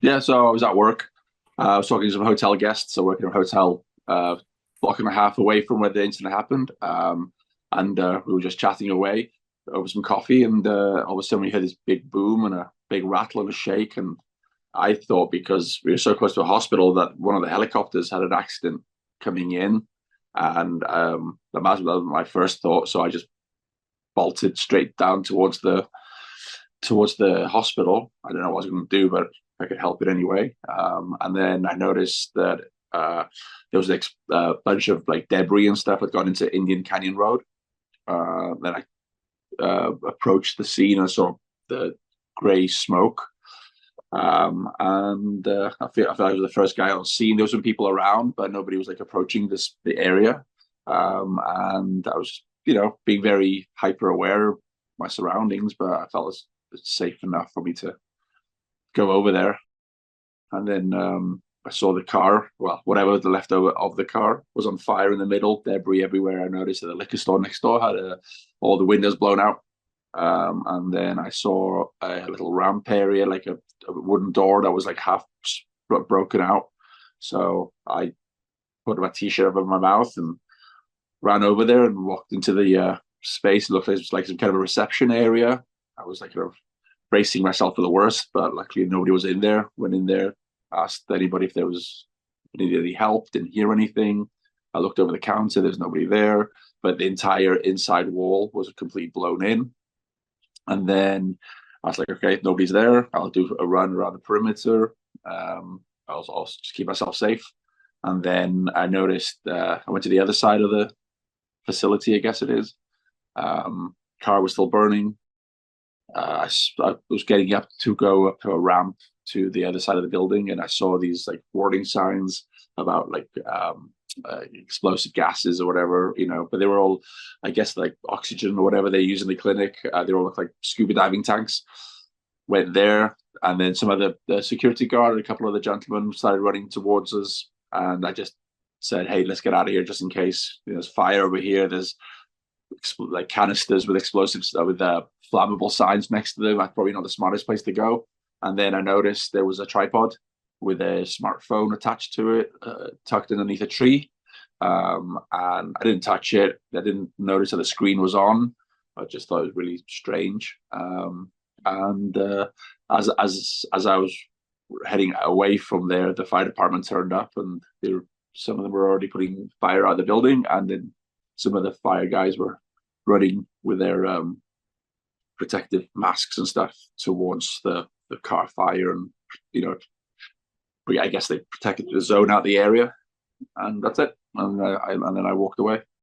Yeah, so I was at work. I was talking to some hotel guests. I work in a hotel block and a half away from where the incident happened. And we were just chatting away over some coffee, and all of a sudden we heard this big boom and a big rattle and a shake. And I thought because we were so close to a hospital that one of the helicopters had an accident coming in, and that was my first thought. So I just bolted straight down towards the hospital. I don't know what I was going to do, but I could help it anyway. And then I noticed that there was a bunch of like debris and stuff had gone into Indian Canyon Road. Then I approached the scene and saw the grey smoke. And I feel like I was the first guy on scene. There was some people around, but nobody was like approaching the area. And I was, being very hyper aware of my surroundings, but I felt it's safe enough for me to go over there. And then I saw the car, well, whatever the leftover of the car was on fire in the middle, debris everywhere. I noticed that the liquor store next door had all the windows blown out. And then I saw a little ramp area, like a wooden door that was like half broken out. So I put my t-shirt over my mouth and ran over there and walked into the space. It looked like it was like some kind of a reception area. I was like kind of bracing myself for the worst, but luckily nobody was in there. Went in there, asked anybody if there was needed any help, didn't hear anything. I looked over the counter, there's nobody there, but the entire inside wall was completely blown in. And then I was like, okay, if nobody's there, I'll do a run around the perimeter. I'll just keep myself safe. And then I noticed I went to the other side of the facility, I guess it is. Car was still burning. I was getting up to go up to a ramp to the other side of the building, and I saw these like warning signs about like explosive gases or whatever, But they were all, I guess, like oxygen or whatever they use in the clinic. They all look like scuba diving tanks. Went there, and then some of the security guard and a couple of the gentlemen started running towards us, and I just said, "Hey, let's get out of here, just in case. There's fire over here. There's like canisters with explosives with flammable signs next to them. That's probably not the smartest place to go." And then I noticed there was a tripod with a smartphone attached to it, tucked underneath a tree. And I didn't touch it. I didn't notice that the screen was on. I just thought it was really strange. And as I was heading away from there, the fire department turned up, and some of them were already putting fire out of the building, and then some of the fire guys were running with their protective masks and stuff towards the car fire, and you know, I guess they protected the zone out the area, and that's it. And then I walked away.